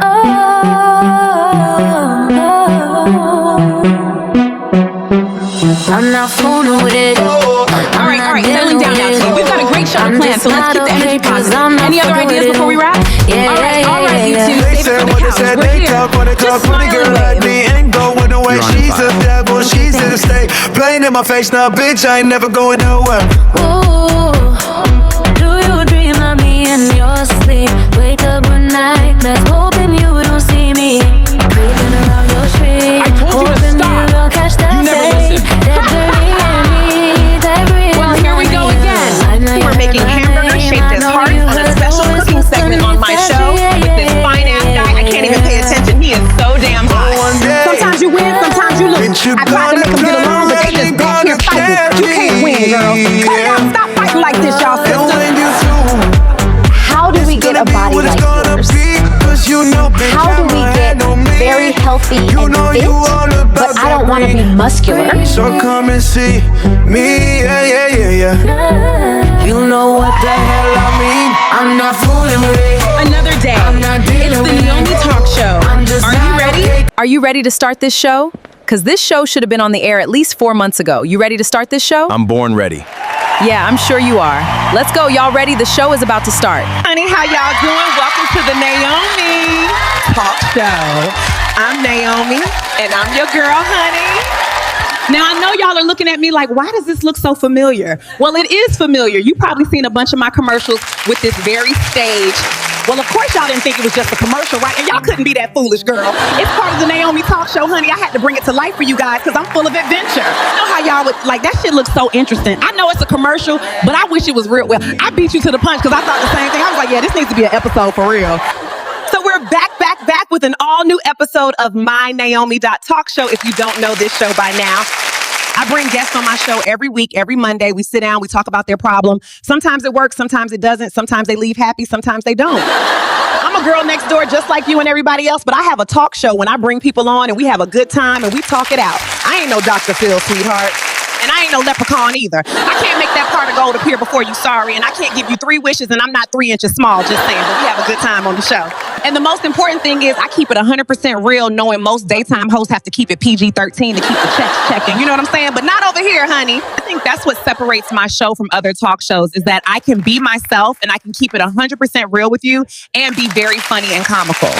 I'm not fooling with it. All right, settling down now. So we've got a great show planned, so let's keep the energy positive. Any other ideas before we wrap? All right, you two, save it for the couch. We're here. Just smile and wave. Ain't going away. She's a devil, she's in the state. Playing in my face now, bitch, I ain't never going nowhere. Ooh, do you dream of me in your sleep? Wake up at night, that's hoping you don't see me. Creeping around your street, I told you to stop. You'll catch that You never listen. Well, here we go again. We're making hamburgers shaped as hearts on a special cooking segment on my show with this fine-ass guy. I can't even pay attention. He is so damn hot. Sometimes you win, sometimes you lose. I tried to make them get along, but they just back here fighting. You can't win, girl. Cut it out. Stop fighting like this, y'all sisters. How do we get a body like yours? How do we get very healthy and fit, but I don't want to be muscular? So come and see me, yeah. You know what the hell I mean. I'm not fooling with it. Another day. It's the Neomi Talk Show. Are you ready? Are you ready to start this show? Because this show should have been on the air at least 4 months ago. You ready to start this show? I'm born ready. Yeah, I'm sure you are. Let's go. Y'all ready? The show is about to start. Honey, how y'all doing? Welcome to the Neomi Talk Show. I'm Neomi, and I'm your girl, honey. Now, I know y'all are looking at me like, why does this look so familiar? Well, it is familiar. You've probably seen a bunch of my commercials with this very stage. Well, of course, y'all didn't think it was just a commercial, right? And y'all couldn't be that foolish, girl. It's part of the Neomi Talk Show, honey. I had to bring it to life for you guys because I'm full of adventure. You know how y'all would, like, that shit looks so interesting. I know it's a commercial, but I wish it was real. Well, I beat you to the punch because I thought the same thing. I was like, yeah, this needs to be an episode for real. So we're back with an all-new episode of My Neomi Talk Show, if you don't know this show by now. I bring guests on my show every week, every Monday. We sit down, we talk about their problem. Sometimes it works, sometimes it doesn't. Sometimes they leave happy, sometimes they don't. I'm a girl next door just like you and everybody else, but I have a talk show when I bring people on and we have a good time and we talk it out. I ain't no Dr. Phil, sweetheart. And I ain't no leprechaun either. I can't make that part of gold appear before you, sorry. And I can't give you 3 wishes and I'm not 3 inches small, just saying. But we have a good time on the show. And the most important thing is I keep it 100% real, knowing most daytime hosts have to keep it PG-13 to keep the checks checking. You know what I'm saying? But not over here, honey. I think that's what separates my show from other talk shows is that I can be myself and I can keep it 100% real with you and be very funny and comical.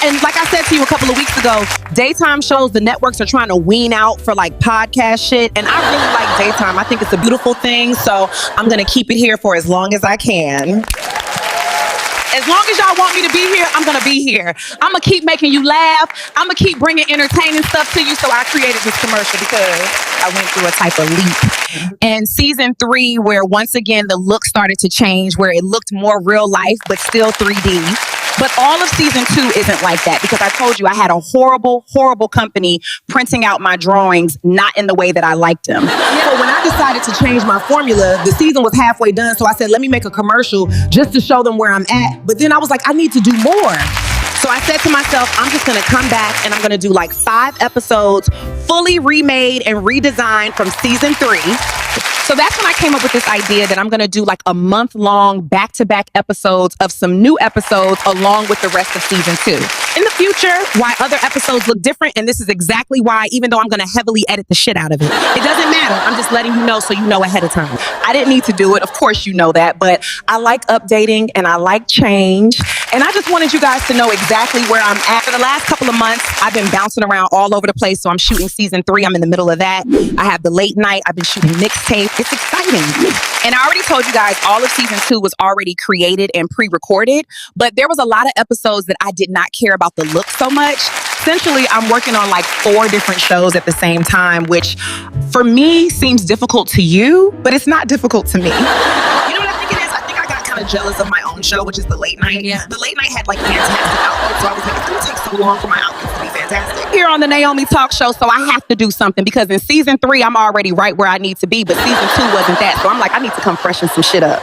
And like I said to you a couple of weeks ago, daytime shows, the networks are trying to wean out for like podcast shit. And I really like daytime. I think it's a beautiful thing. So I'm going to keep it here for as long as I can. As long as y'all want me to be here, I'm going to be here. I'm going to keep making you laugh. I'm going to keep bringing entertaining stuff to you. So I created this commercial because I went through a type of leap. And season 3, where once again, the look started to change, where it looked more real life, but still 3D. But all of season 2 isn't like that because I told you I had a horrible, horrible company printing out my drawings, not in the way that I liked them. So when I decided to change my formula, the season was halfway done. So I said, let me make a commercial just to show them where I'm at. But then I was like, I need to do more. So I said to myself, I'm just going to come back and I'm going to do like 5 episodes fully remade and redesigned from season 3. So that's when I came up with this idea that I'm going to do like a month-long back-to-back episodes of some new episodes along with the rest of season 2. In the future, why other episodes look different, and this is exactly why, even though I'm going to heavily edit the shit out of it, it doesn't matter. I'm just letting you know so you know ahead of time. I didn't need to do it. Of course you know that, but I like updating and I like change. And I just wanted you guys to know exactly where I'm at. For the last couple of months, I've been bouncing around all over the place. So I'm shooting season 3. I'm in the middle of that. I have the late night. I've been shooting mixtape. It's exciting. And I already told you guys all of season 2 was already created and pre-recorded, but there was a lot of episodes that I did not care about the look so much. Essentially, I'm working on like 4 different shows at the same time, which for me seems difficult to you, but it's not difficult to me. You know what I think it is? I think I got kind of jealous of my own show, which is the late night. Yeah. The late night had like fantastic outfits, so I was like, it's going to take so long for my outfits to be fantastic. Here on the Neomi Talk Show, so I have to do something because in season 3, I'm already right where I need to be, but season 2 wasn't that. So I'm like, I need to come freshen some shit up.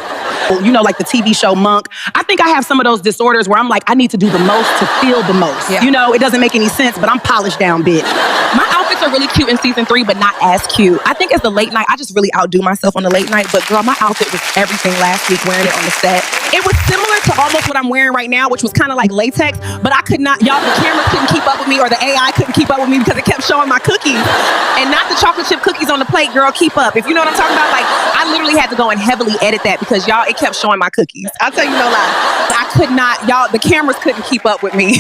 You know, like the TV show Monk. I think I have some of those disorders where I'm like, I need to do the most to feel the most. Yeah. You know, it doesn't make any sense, but I'm polished down, bitch. My outfits are really cute in season 3, but not as cute. I think think as the late night, I just really outdo myself on the late night. But girl, my outfit was everything last week wearing it on the set. It was similar to almost what I'm wearing right now, which was kind of like latex, but I could not, y'all, the cameras couldn't keep up with me or the AI couldn't keep up with me because it kept showing my cookies. And not the chocolate chip cookies on the plate, girl, keep up. If you know what I'm talking about, like I literally had to go and heavily edit that because y'all, it kept showing my cookies. I'll tell you no lie. I could not, y'all, the cameras couldn't keep up with me.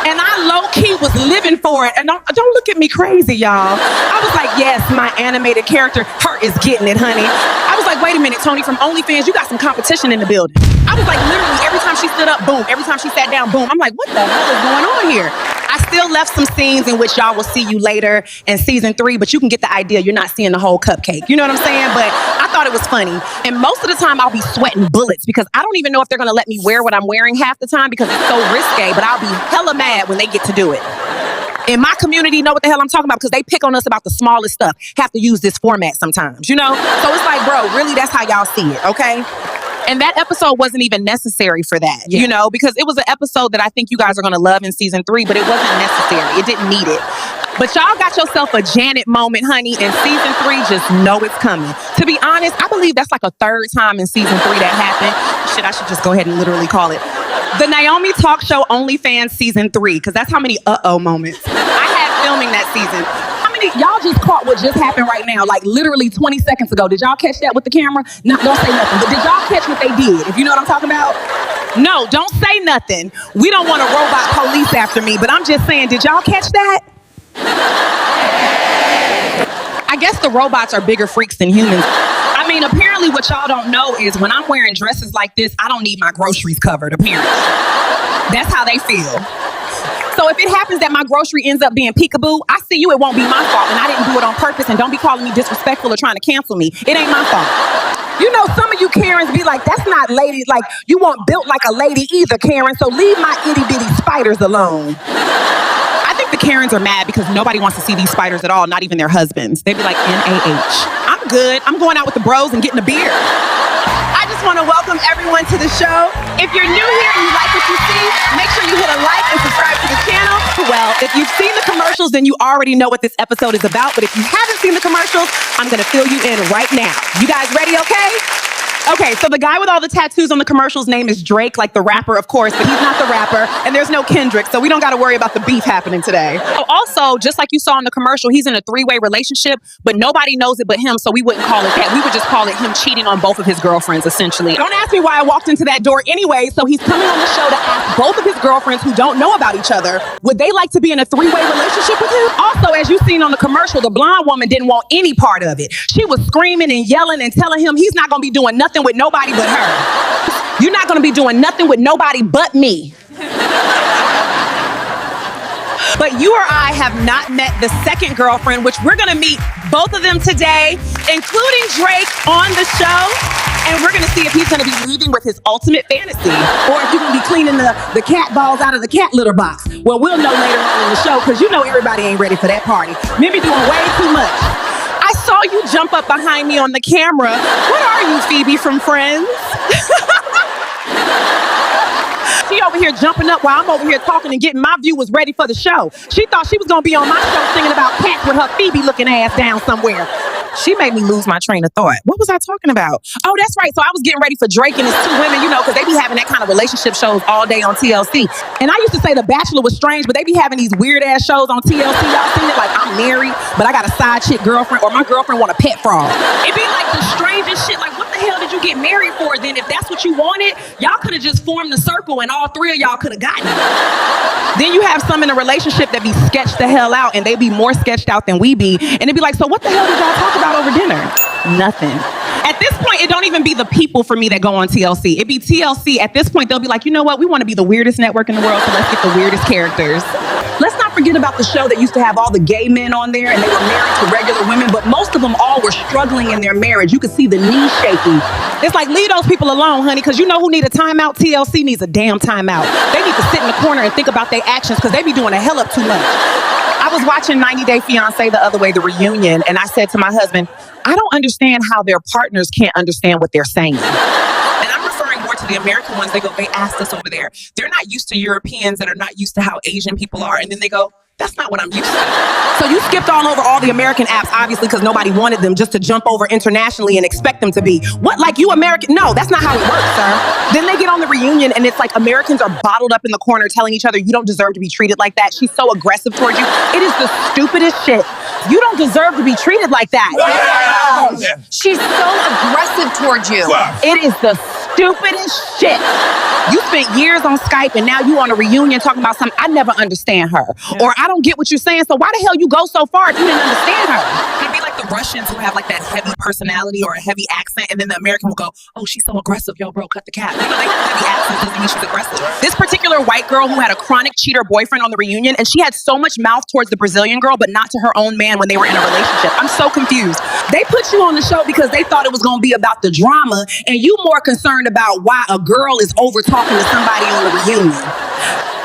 And I low-key was living for it. And don't look at me crazy, y'all. I was like, yes, my animated character, her is getting it, honey. I was like, wait a minute, Tony, from OnlyFans, you got some competition in the building. I was like, literally, every time she stood up, boom. Every time she sat down, boom. I'm like, what the hell is going on here? I still left some scenes in which y'all will see you later in season 3, but you can get the idea. You're not seeing the whole cupcake. You know what I'm saying? But I thought it was funny. And most of the time, I'll be sweating bullets because I don't even know if they're going to let me wear what I'm wearing half the time because it's so risque, but I'll be hella mad when they get to do it. In my community, know what the hell I'm talking about because they pick on us about the smallest stuff. Have to use this format sometimes, you know? So it's like, bro, really, that's how y'all see it, okay? And that episode wasn't even necessary for that, you know, because it was an episode that I think you guys are going to love in season 3, but it wasn't necessary. It didn't need it. But y'all got yourself a Janet moment, honey, and season 3, just know it's coming. To be honest, I believe that's like a 3rd time in season 3 that happened. Shit, I should just go ahead and literally call it the Neomi Talk Show OnlyFans season 3, because that's how many moments I had filming that season. Y'all just caught what just happened right now, like literally 20 seconds ago. Did y'all catch that with the camera? No, don't say nothing. But did y'all catch what they did? If you know what I'm talking about? No, don't say nothing. We don't want a robot police after me, but I'm just saying, did y'all catch that? I guess the robots are bigger freaks than humans. I mean, apparently what y'all don't know is when I'm wearing dresses like this, I don't need my groceries covered, apparently. That's how they feel. So if it happens that my grocery ends up being peekaboo, I see you, it won't be my fault. And I didn't do it on purpose. And don't be calling me disrespectful or trying to cancel me. It ain't my fault. You know, some of you Karens be like, that's not lady, like, you weren't built like a lady either, Karen. So leave my itty bitty spiders alone. I think the Karens are mad because nobody wants to see these spiders at all, not even their husbands. They'd be like, NAH. I'm good. I'm going out with the bros and getting a beer. I just want to welcome everyone to the show. If you're new here and you like what you see, make sure you hit a like and subscribe to the channel. Well, if you've seen the commercials, then you already know what this episode is about. But if you haven't seen the commercials, I'm going to fill you in right now. You guys ready, okay? Okay, so the guy with all the tattoos on the commercial's name is Drake, like the rapper, of course, but he's not the rapper, and there's no Kendrick, so we don't got to worry about the beef happening today. Oh, also, just like you saw in the commercial, he's in a 3-way relationship, but nobody knows it but him, so we wouldn't call it that. We would just call it him cheating on both of his girlfriends, essentially. Don't ask me why I walked into that door anyway, so he's coming on the show to ask both of his girlfriends who don't know about each other, would they like to be in a 3-way relationship with him? Also, as you've seen on the commercial, the blonde woman didn't want any part of it. She was screaming and yelling and telling him he's not going to be doing nothing with nobody but her. You're not going to be doing nothing with nobody but me. But you or I have not met the second girlfriend, which we're going to meet both of them today, including Drake on the show. And we're going to see if he's going to be leaving with his ultimate fantasy or if you're going to be cleaning the cat balls out of the cat litter box. Well, we'll know later on in the show because you know everybody ain't ready for that party. Maybe doing way too much. I saw you jump up behind me on the camera. What are you, Phoebe from Friends? She over here jumping up while I'm over here talking and getting my viewers ready for the show. She thought she was going to be on my show singing about cats with her Phoebe looking ass down somewhere. She made me lose my train of thought. What was I talking about? Oh, that's right. So I was getting ready for Drake and his 2 women, you know, because they be having that kind of relationship shows all day on TLC. And I used to say The Bachelor was strange, but they be having these weird ass shows on TLC. Y'all seen it? Like, I'm married, but I got a side chick girlfriend, or my girlfriend want a pet frog. It be like the strangest shit. Like, what the hell did you get married for? Then if that's what you wanted, y'all could have just formed the circle and all 3 of y'all could have gotten it. Then you have some in a relationship that be sketched the hell out, and they be more sketched out than we be. And it be like, so what the hell did y'all talk about over dinner? Nothing. At this point, it don't even be the people for me that go on TLC. It be TLC. At this point, they'll be like, you know what? We want to be the weirdest network in the world, so let's get the weirdest characters. Let's not forget about the show that used to have all the gay men on there, and they were married to regular women, but most of them all were struggling in their marriage. You could see the knees shaking. It's like, leave those people alone, honey, because you know who need a timeout? TLC needs a damn timeout. They need to sit in the corner and think about their actions, because they be doing a hell of too much. I was watching 90 Day Fiancé the other way, the reunion, and I said to my husband, I don't understand how their partners can't understand what they're saying. And I'm referring more to the American ones. They asked us over there, they're not used to Europeans that are not used to how Asian people are. And then they go, That's not what I'm used to. So you skipped all over all the American apps, obviously, because nobody wanted them, just to jump over internationally and expect them to be. What, like you American? No, that's not how it works, sir. Then they get on the reunion and it's like Americans are bottled up in the corner telling each other, you don't deserve to be treated like that. She's so aggressive towards you. It is the stupidest shit. You don't deserve to be treated like that. She's so aggressive towards you. It is the stupidest shit. You spent years on Skype and now you on a reunion talking about something. I never understand her. Or I don't get what you're saying, so why the hell you go so far if you didn't understand her? It'd be like the Russians who have like that heavy personality or a heavy accent, and then the American will go, oh, she's so aggressive. Yo, bro, cut the cap. You know, they have heavy accents doesn't mean she's aggressive. This particular white girl who had a chronic cheater boyfriend on the reunion, and she had so much mouth towards the Brazilian girl, but not to her own man when they were in a relationship. I'm so confused. They put you on the show because they thought it was going to be about the drama, and you more concerned about why a girl is over talking to somebody on the reunion.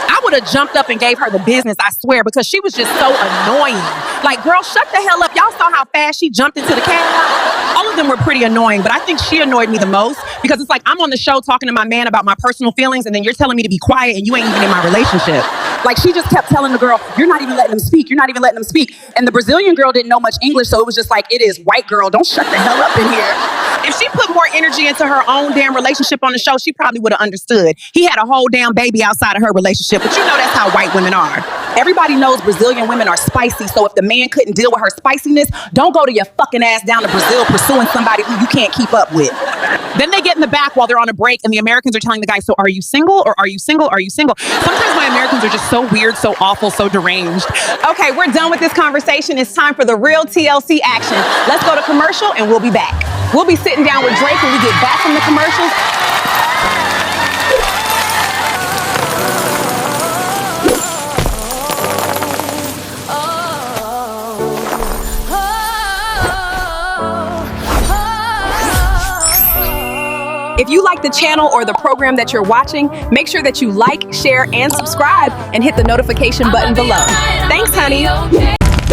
I would have jumped up and gave her the business, I swear, because she was just so annoying. Like, girl, shut the hell up. Y'all saw how fast she jumped into the cab? All of them were pretty annoying, but I think she annoyed me the most because it's like I'm on the show talking to my man about my personal feelings, and then you're telling me to be quiet and you ain't even in my relationship. Like, she just kept telling the girl, you're not even letting them speak. You're not even letting them speak. And the Brazilian girl didn't know much English, so it was just like, it is white girl. Don't shut the hell up in here. If she put more energy into her own damn relationship on the show, she probably would have understood. He had a whole damn baby outside of her relationship, but you know that's how white women are. Everybody knows Brazilian women are spicy, so if the man couldn't deal with her spiciness, don't go to your fucking ass down to Brazil pursuing somebody who you can't keep up with. Then they get in the back while they're on a break, and the Americans are telling the guy, so are you single, or are you single, are you single? Sometimes my Americans are just so weird, so awful, so deranged. Okay, we're done with this conversation. It's time for the real TLC action. Let's go to commercial, and we'll be back. We'll be sitting down with Drake when we get back from the commercials. If you like the channel or the program that you're watching, make sure that you like, share, and subscribe, and hit the notification button below. Thanks, honey.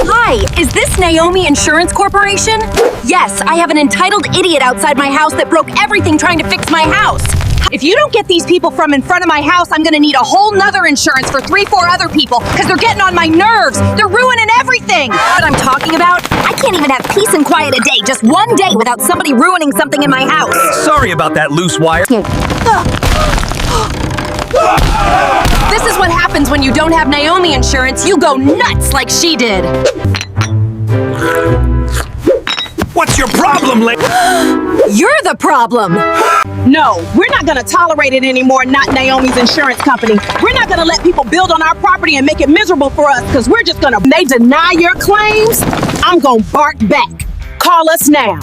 Hi, is this Neomi Insurance Corporation? Yes, I have an entitled idiot outside my house that broke everything trying to fix my house. If you don't get these people from in front of my house, I'm gonna need a whole nother insurance for 3-4 other people because they're getting on my nerves. They're ruining everything. What I'm talking about? I can't even have peace and quiet a day, just one day without somebody ruining something in my house. Sorry about that, loose wire. This is what happens when you don't have Neomi Insurance. You go nuts like she did. What's your problem, lady? You're the problem. No, we're not gonna tolerate it anymore, not Naomi's insurance company. We're not gonna let people build on our property and make it miserable for us, because we're just gonna, they deny your claims, I'm gonna bark back. Call us now.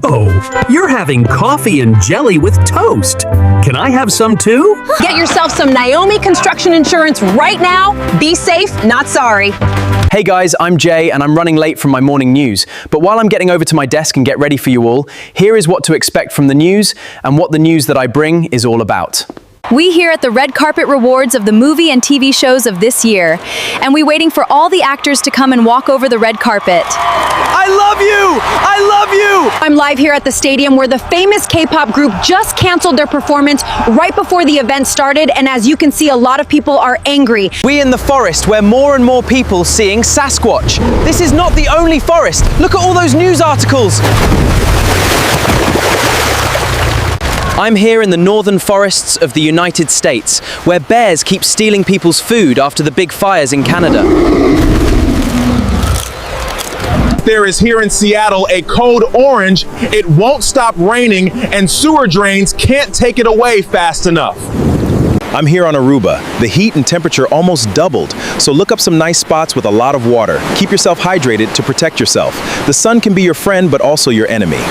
Oh, you're having coffee and jelly with toast. Can I have some too? Get yourself some Neomi Construction Insurance right now. Be safe, not sorry. Hey guys, I'm Jay and I'm running late from my morning news. But while I'm getting over to my desk and get ready for you all, here is what to expect from the news and what the news that I bring is all about. We here at the red carpet rewards of the movie and TV shows of this year, and we waiting for all the actors to come and walk over the red carpet. I love you! I love you! I'm live here at the stadium where the famous K-pop group just canceled their performance right before the event started, and as you can see, a lot of people are angry. We in the forest where more and more people seeing Sasquatch. This is not the only forest. Look at all those news articles. I'm here in the northern forests of the United States, where bears keep stealing people's food after the big fires in Canada. There is here in Seattle a code orange. It won't stop raining and sewer drains can't take it away fast enough. I'm here on Aruba. The heat and temperature almost doubled, so look up some nice spots with a lot of water. Keep yourself hydrated to protect yourself. The sun can be your friend, but also your enemy.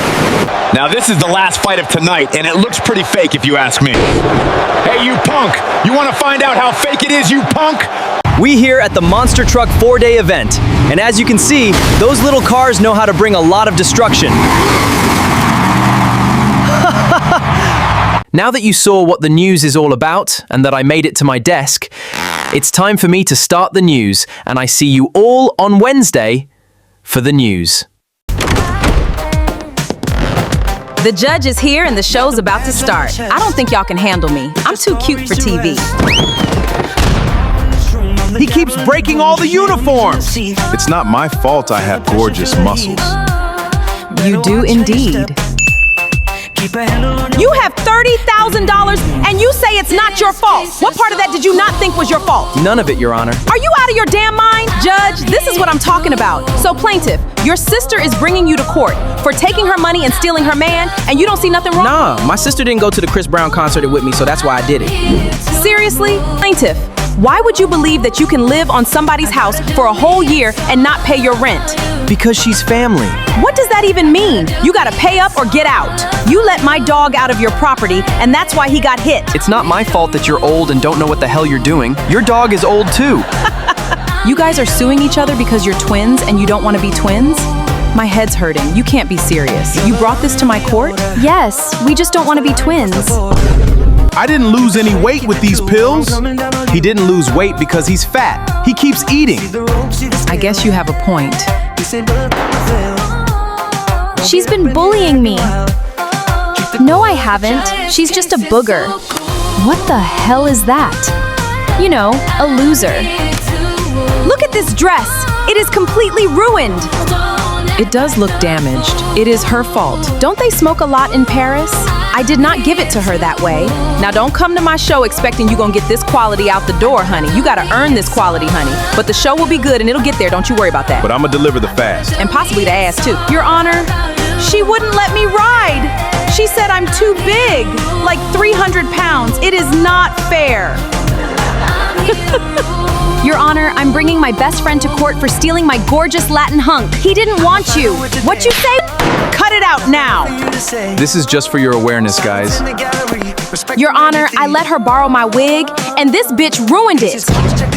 Now this is the last fight of tonight, and it looks pretty fake if you ask me. Hey, you punk! You want to find out how fake it is, you punk? We here at the Monster Truck 4-day event, and as you can see, those little cars know how to bring a lot of destruction. Now that you saw what the news is all about, and that I made it to my desk, it's time for me to start the news, and I see you all on Wednesday for the news. The judge is here and the show's about to start. I don't think y'all can handle me. I'm too cute for TV. He keeps breaking all the uniforms. It's not my fault I have gorgeous muscles. You do indeed. You have $30,000 and you say it's not your fault. What part of that did you not think was your fault? None of it, Your Honor. Are you out of your damn mind? Judge, this is what I'm talking about. So plaintiff, your sister is bringing you to court for taking her money and stealing her man, and you don't see nothing wrong? Nah, my sister didn't go to the Chris Brown concert with me, so that's why I did it. Seriously? Plaintiff, why would you believe that you can live on somebody's house for a whole year and not pay your rent? Because she's family. What does that even mean? You gotta pay up or get out. You let my dog out of your property, and that's why he got hit. It's not my fault that you're old and don't know what the hell you're doing. Your dog is old too. You guys are suing each other because you're twins and you don't want to be twins? My head's hurting. You can't be serious. You brought this to my court? Yes, we just don't want to be twins. I didn't lose any weight with these pills. He didn't lose weight because he's fat. He keeps eating. I guess you have a point. She's been bullying me. No, I haven't. She's just a booger. What the hell is that? You know, a loser. Look at this dress. It is completely ruined. It does look damaged. It is her fault. Don't they smoke a lot in Paris? I did not give it to her that way. Now don't come to my show expecting you gonna get this quality out the door, honey. You gotta earn this quality, honey. But the show will be good and it'll get there, don't you worry about that. But I'ma deliver the fast. And possibly the ass too. Your Honor, she wouldn't let me ride. She said I'm too big, like 300 pounds. It is not fair. Your Honor, I'm bringing my best friend to court for stealing my gorgeous Latin hunk. He didn't want you. What you say? Cut it out now. This is just for your awareness, guys. Your Honor, I let her borrow my wig, and this bitch ruined it.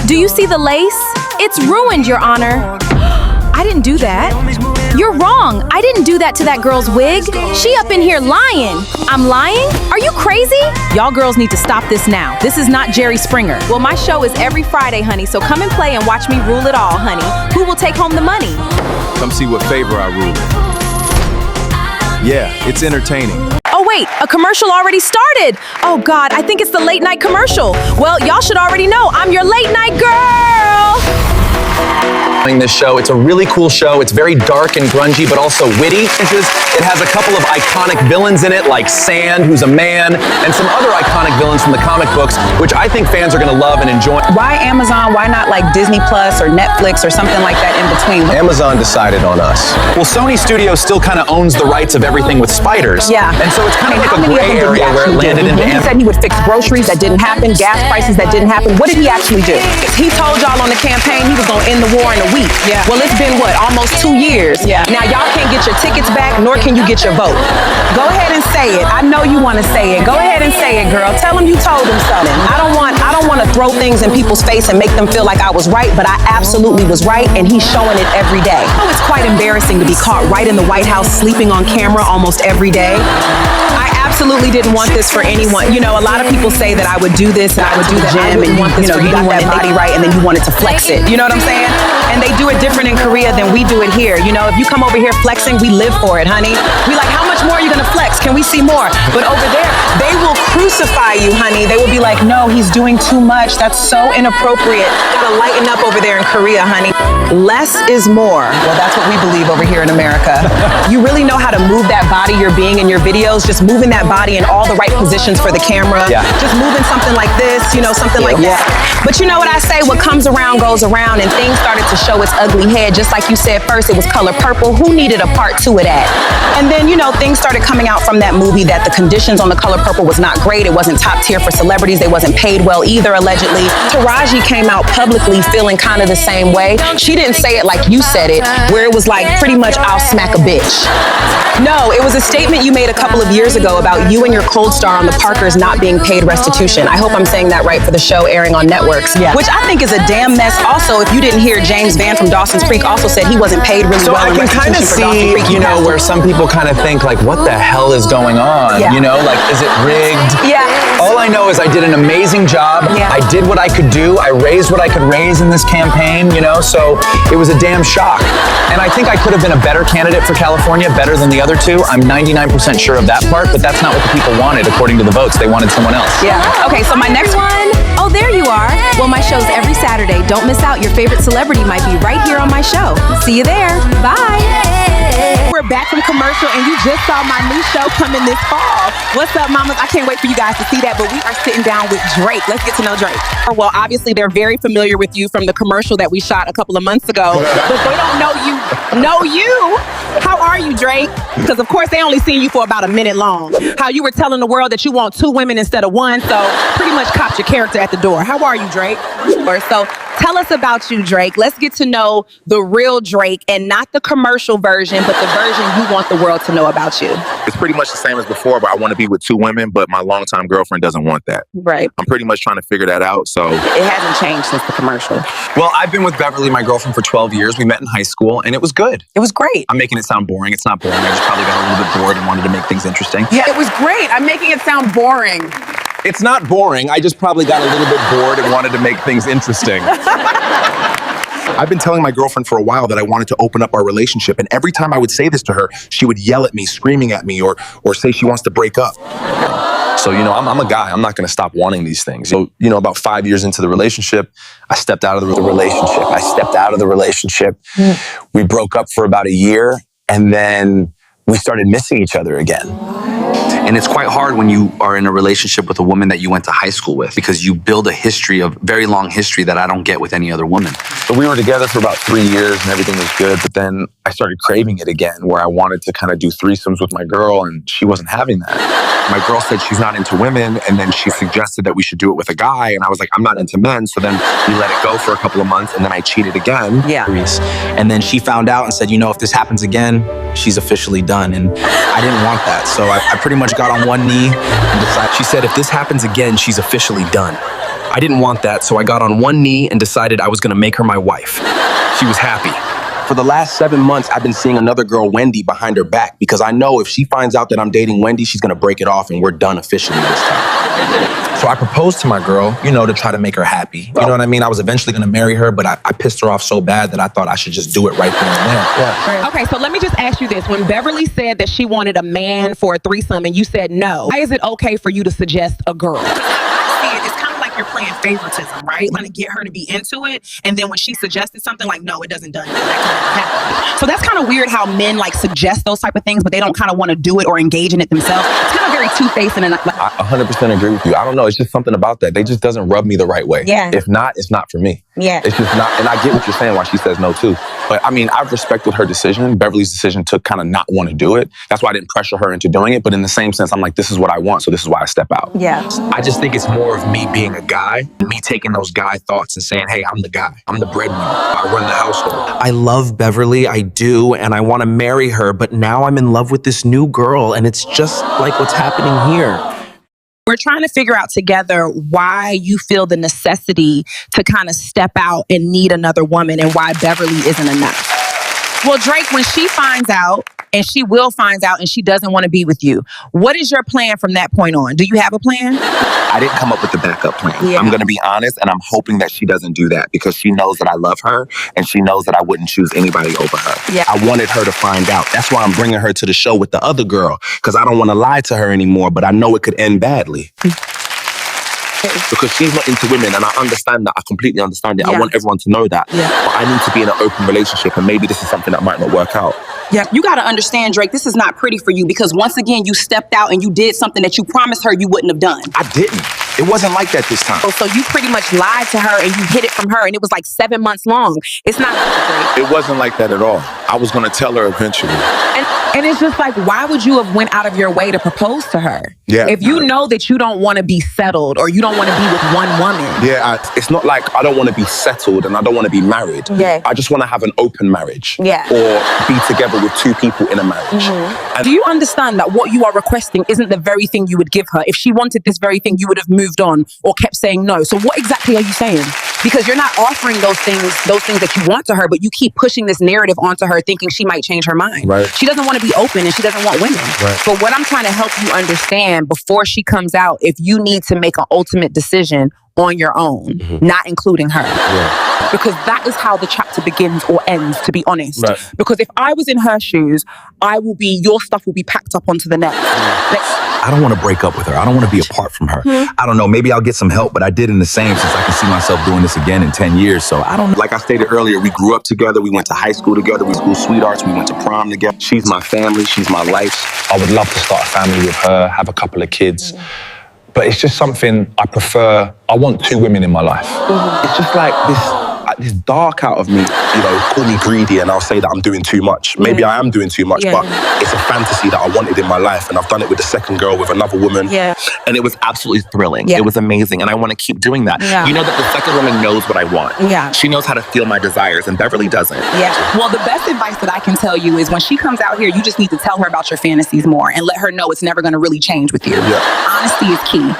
Do you see the lace? It's ruined, Your Honor. I didn't do that. You're wrong. I didn't do that to that girl's wig. She up in here lying. I'm lying? Are you crazy? Y'all girls need to stop this now. This is not Jerry Springer. Well, my show is every Friday, honey, so come and play and watch me rule it all, honey. Who will take home the money? Come see what favor I rule in. Yeah, it's entertaining. Oh wait, a commercial already started. Oh God, I think it's the late night commercial. Well, y'all should already know I'm your late night girl. This show. It's a really cool show. It's very dark and grungy, but also witty. It has a couple of iconic villains in it, like Sand, who's a man, and some other iconic villains from the comic books, which I think fans are going to love and enjoy. Why Amazon? Why not like Disney Plus or Netflix or something like that in between? Amazon decided on us. Well, Sony Studios still kind of owns the rights of everything with spiders. Yeah. And so it's kind of like how a many of gray them did he area where it actually landed do? into He said he would fix groceries that didn't happen, gas prices that didn't happen. What did he actually do? He told y'all on the campaign he was going to end the war in a week. Yeah. Well, it's been what, almost 2 years? Yeah. Now y'all can't get your tickets back, nor can you get your vote. Go ahead and say it. I know you want to say it. Go ahead and say it, girl. Tell them you told them something. I don't want to throw things in people's face and make them feel like I was right, but I absolutely was right, and he's showing it every day. Oh, it's quite embarrassing to be caught right in the White House sleeping on camera almost every day. I absolutely didn't want this for anyone. You know, a lot of people say that I would do this and I would do the gym, and want this for you got that body right, and then you wanted to flex it. You know what I'm saying? And they do it different in Korea than we do it here. You know, if you come over here flexing, we live for it, honey. We like, how much more are you gonna flex? Can we see more? But over there, they will crucify you, honey. They will be like, no, he's doing too much. That's so inappropriate. Gotta lighten up over there in Korea, honey. Less is more. Well, that's what we believe over here in America. You really know how to move that body you're being in your videos, just moving that body in all the right positions for the camera. Yeah. Just moving something like this, you know, something like that. But you know what I say? What comes around goes around, and things started to show its ugly head. Just like you said first, it was color purple. Who needed a part 2 of that? And then, you know, things started coming out from that movie that the conditions on the color purple was not great. It wasn't top tier for celebrities. They wasn't paid well either, allegedly. Taraji came out publicly feeling kind of the same way. She didn't say it like you said it, where it was like pretty much I'll smack a bitch. No, it was a statement you made a couple of years ago about you and your co-star on the Parkers not being paid restitution. I hope I'm saying that right for the show airing on networks, which I think is a damn mess. Also, if you didn't hear, James Van from Dawson's Creek also said he wasn't paid really well. So I can kind of see, you know, where some people kind of think like, what the hell is going on? Yeah. You know, like, is it rigged? Yeah. All I know is I did an amazing job. Yeah. I did what I could do. I raised what I could raise in this campaign, you know, so it was a damn shock. And I think I could have been a better candidate for California, better than the other two. I'm 99% sure of that part, but that's not what the people wanted according to the votes. They wanted someone else. Yeah. Okay, so my next one. Oh, there you you are? Well, my show's every Saturday. Don't miss out. Your favorite celebrity might be right here on my show. See you there. Bye. We're back from commercial and you just saw my new show coming this fall. What's up, mamas? I can't wait for you guys to see that, but we are sitting down with Drake. Let's get to know Drake. Well, obviously they're very familiar with you from the commercial that we shot a couple of months ago, but they don't know you. How are you, Drake? Because of course they only seen you for about a minute long. How you were telling the world that you want 2 women instead of 1, so pretty much copped your character at the door. How are you, Drake? So tell us about you, Drake. Let's get to know the real Drake and not the commercial version, but the version you want the world to know about you. It's pretty much the same as before, but I want to be with 2 women, but my longtime girlfriend doesn't want that. Right. I'm pretty much trying to figure that out, so. It hasn't changed since the commercial. Well, I've been with Beverly, my girlfriend, for 12 years. We met in high school, and it was good. It was great. I'm making it sound boring. It's not boring. I just probably got a little bit bored and wanted to make things interesting. Yeah, it was great. I'm making it sound boring. It's not boring. I just probably got a little bit bored and wanted to make things interesting. I've been telling my girlfriend for a while that I wanted to open up our relationship, and every time I would say this to her, she would yell at me, screaming at me, or say she wants to break up. So, I'm a guy. I'm not going to stop wanting these things. So, about 5 years into the relationship, I stepped out of the relationship. We broke up for about a year, and then we started missing each other again. And it's quite hard when you are in a relationship with a woman that you went to high school with, because you build a very long history that I don't get with any other woman. But we were together for about 3 years and everything was good, but then I started craving it again, where I wanted to kind of do threesomes with my girl, and she wasn't having that. My girl said she's not into women, and then she suggested that we should do it with a guy, and I was like, I'm not into men. So then we let it go for a couple of months, and then I cheated again. Yeah. And then she found out and said, if this happens again, she's officially done. And I didn't want that. So I pretty much got on one knee and decided. She said, if this happens again, she's officially done. I didn't want that. So I got on one knee and decided I was going to make her my wife. She was happy. For the last 7 months, I've been seeing another girl, Wendy, behind her back, because I know if she finds out that I'm dating Wendy, she's going to break it off and we're done officially this time. So I proposed to my girl, to try to make her happy. You know what I mean? I was eventually going to marry her, but I pissed her off so bad that I thought I should just do it right there and there. Yeah. Okay, so let me just ask you this. When Beverly said that she wanted a man for a threesome and you said no, why is it okay for you to suggest a girl? It's kind of like you're playing favoritism, right? Like, get her to be into it, and then when she suggested something, like, no, it doesn't done. So that's kind of weird how men suggest those type of things, but they don't kind of want to do it or engage in it themselves. It's kind of very two-faced. And I 100% agree with you. I don't know. It's just something about that. They just doesn't rub me the right way. Yeah. If not, it's not for me. Yeah. It's just not. And I get what you're saying, why she says no too. But I mean, I've respected her decision. Beverly's decision to kind of not want to do it. That's why I didn't pressure her into doing it. But in the same sense, I'm like, this is what I want, so this is why I step out. Yeah. I just think it's more of me being a guy, me taking those guy thoughts and saying, hey, I'm the guy. I'm the breadwinner. I run the household. I love Beverly, I do, and I want to marry her, but now I'm in love with this new girl, and it's just like what's happening here. We're trying to figure out together why you feel the necessity to kind of step out and need another woman, and why Beverly isn't enough. Well, Drake, when she finds out, and she will find out, and she doesn't want to be with you, what is your plan from that point on? Do you have a plan? I didn't come up with the backup plan. Yeah. I'm going to be honest, and I'm hoping that she doesn't do that, because she knows that I love her, and she knows that I wouldn't choose anybody over her. Yeah. I wanted her to find out. That's why I'm bringing her to the show with the other girl, because I don't want to lie to her anymore, but I know it could end badly. Because she's not into women, and I understand that. I completely understand it. Yeah. I want everyone to know that. Yeah. But I need to be in an open relationship, and maybe this is something that might not work out. Yeah, you got to understand, Drake, this is not pretty for you, because once again, you stepped out and you did something that you promised her you wouldn't have done. I didn't. It wasn't like that this time. So you pretty much lied to her and you hid it from her, and it was like 7 months long. It's not Drake. It wasn't like that at all. I was going to tell her eventually. And it's just like, why would you have went out of your way to propose to her? Yeah. If you know that you don't want to be settled, or you don't want to be with one woman. Yeah, it's not like I don't want to be settled and I don't want to be married. Yeah. I just want to have an open marriage. Yeah. Or be together with 2 people in a marriage. Mm-hmm. Do you understand that what you are requesting isn't the very thing you would give her? If she wanted this very thing, you would have moved on or kept saying no. So what exactly are you saying? Because you're not offering those things that you want to her, but you keep pushing this narrative onto her, thinking she might change her mind. Right. She doesn't want to be open, and she doesn't want women. Right. But what I'm trying to help you understand before she comes out, if you need to make an ultimate decision, on your own, not including her. Because that is how the chapter begins or ends, to be honest. Right. Because if I was in her shoes, your stuff will be packed up onto the next. I don't want to break up with her. I don't want to be apart from her. I don't know. Maybe I'll get some help, but I did in the same since I can see myself doing this again in 10 years. So I don't know. Like I stated earlier, we grew up together. We went to high school together. We were school sweethearts. We went to prom together. She's my family. She's my life. I would love to start a family with her, have a couple of kids. But it's just something I prefer. I want 2 women in my life. It's just like this dark out of me, you know, call me greedy and I'll say that I'm doing too much. Maybe I am doing too much, but it's a fantasy that I wanted in my life, and I've done it with the second girl, with another woman. And it was absolutely thrilling. Yeah. It was amazing, and I want to keep doing that. Yeah. You know that the second woman knows what I want. Yeah. She knows how to feel my desires, and Beverly doesn't. Yeah. Well, the best advice that I can tell you is when she comes out here, you just need to tell her about your fantasies more and let her know it's never going to really change with you. Honesty is key.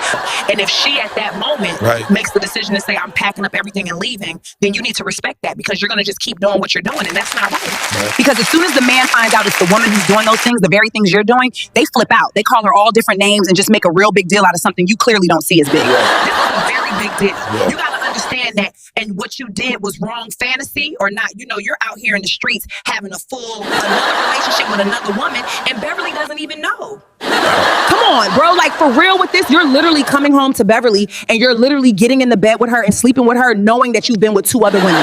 And if she at that moment makes the decision to say, I'm packing up everything and leaving, then you need to respect that, because you're going to just keep doing what you're doing, and that's not right. Because as soon as the man finds out it's the woman who's doing those things, the very things you're doing, they flip out. They call her all different names and just make a real big deal out of something you clearly don't see as big. This is a very big deal. You got to understand that, and what you did was wrong fantasy or not. You know, you're out here in the streets having another relationship with another woman, and Beverly doesn't even know. Come on, bro. Like, for real with this, you're literally coming home to Beverly and you're literally getting in the bed with her and sleeping with her knowing that you've been with 2 other women.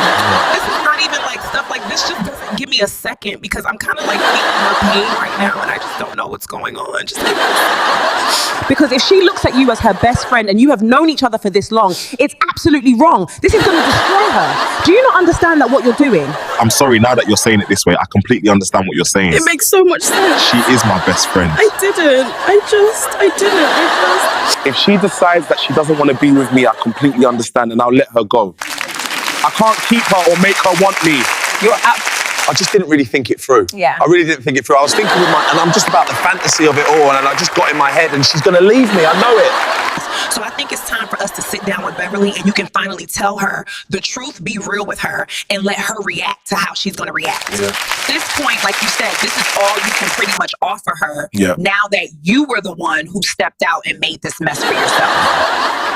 This is not even like stuff like this. Just doesn't give me a second, because I'm kind of like feeling her pain right now and I just don't know what's going on. Just give me a second. Because if she looks at you as her best friend and you have known each other for this long, it's absolutely wrong. This is going to destroy her. Do you not understand that what you're doing? I'm sorry, now that you're saying it this way, I completely understand what you're saying. It makes so much sense. She is my best friend. I didn't. If she decides that she doesn't want to be with me, I completely understand, and I'll let her go. I can't keep her or make her want me. I just didn't really think it through. Yeah. I really didn't think it through. I was thinking and I'm just about the fantasy of it all, and I just got in my head, and she's gonna leave me, I know it. So I think it's time for us to sit down with Beverly and you can finally tell her the truth, be real with her, and let her react to how she's going to react. At this point, like you said, this is all you can pretty much offer her now that you were the one who stepped out and made this mess for yourself.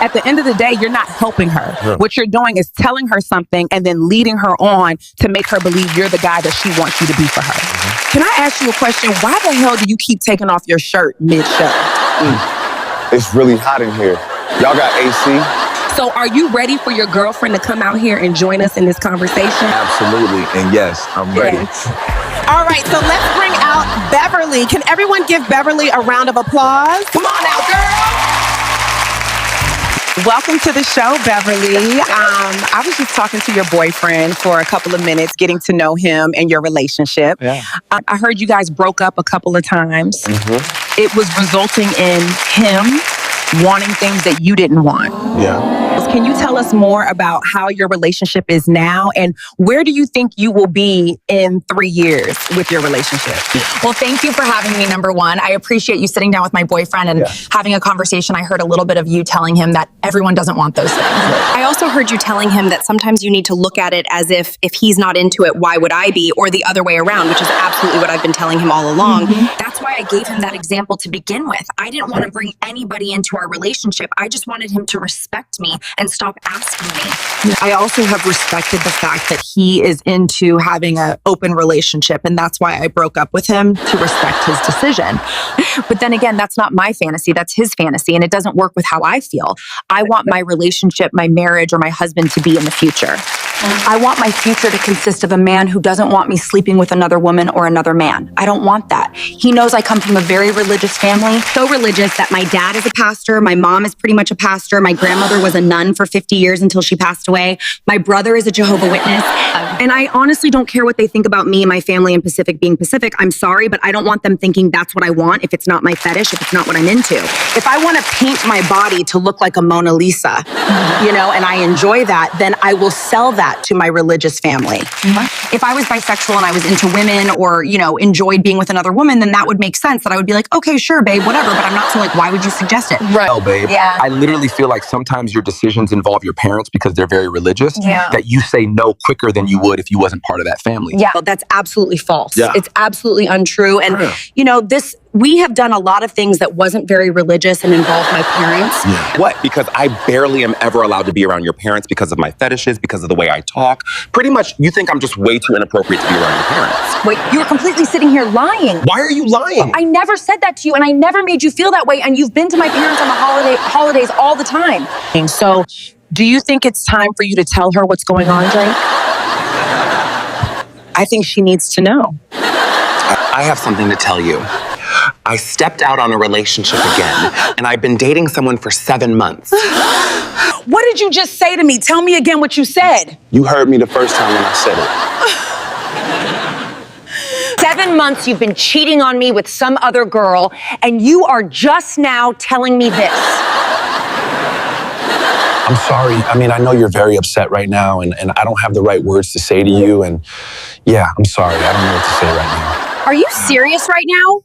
At the end of the day, you're not helping her. What you're doing is telling her something and then leading her on to make her believe you're the guy that she wants you to be for her. Can I ask you a question? Why the hell do you keep taking off your shirt mid-show? It's really hot in here. Y'all got AC? So are you ready for your girlfriend to come out here and join us in this conversation? Absolutely, and yes, I'm ready. All right, so let's bring out Beverly. Can everyone give Beverly a round of applause? Come on out, girl. Welcome to the show, Beverly. I was just talking to your boyfriend for a couple of minutes, getting to know him and your relationship. I heard you guys broke up a couple of times. It was resulting in him wanting things that you didn't want. Can you tell us more about how your relationship is now, and where do you think you will be in 3 years with your relationship? Well, thank you for having me, number one. I appreciate you sitting down with my boyfriend and having a conversation. I heard a little bit of you telling him that everyone doesn't want those things. I also heard you telling him that sometimes you need to look at it as if he's not into it, why would I be? Or the other way around, which is absolutely what I've been telling him all along. That's why I gave him that example to begin with. I didn't want to bring anybody into our relationship. I just wanted him to respect me and stop asking me. I also have respected the fact that he is into having an open relationship, and that's why I broke up with him, to respect his decision. But then again, that's not my fantasy, that's his fantasy, and it doesn't work with how I feel. I want my relationship, my marriage, or my husband to be in the future. I want my future to consist of a man who doesn't want me sleeping with another woman or another man. I don't want that. He knows I come from a very religious family. So religious that my dad is a pastor, my mom is pretty much a pastor, my grandmother was a nun for 50 years until she passed away, my brother is a Jehovah's Witness, and I honestly don't care what they think about me and my family and Pacific being Pacific. I'm sorry, but I don't want them thinking that's what I want if it's not my fetish, if it's not what I'm into. If I want to paint my body to look like a Mona Lisa, you know, and I enjoy that, then I will sell that to my religious family. If I was bisexual and I was into women or, you know, enjoyed being with another woman, then that would make sense that I would be like, okay, sure, babe, whatever. But I'm not so like, why would you suggest it? Right. Oh, babe. Yeah. I literally feel like sometimes your decisions involve your parents because they're very religious, that you say no quicker than you would if you wasn't part of that family. Yeah, well, that's absolutely false. Yeah. It's absolutely untrue. And, you know, this we have done a lot of things that wasn't very religious and involved my parents. What? Because I barely am ever allowed to be around your parents because of my fetishes, because of the way I talk. Pretty much, you think I'm just way too inappropriate to be around your parents. Wait, you were completely sitting here lying. Why are you lying? I never said that to you, and I never made you feel that way, and you've been to my parents on the holidays all the time. And so, do you think it's time for you to tell her what's going on, Drake? I think she needs to know. I have something to tell you. I stepped out on a relationship again, and I've been dating someone for 7 months. What did you just say to me? Tell me again what you said. You heard me the first time when I said it. 7 months you've been cheating on me with some other girl, and you are just now telling me this. I'm sorry. I mean, I know you're very upset right now, and I don't have the right words to say to you, and yeah, I'm sorry. I don't know what to say right now. Are you serious right now?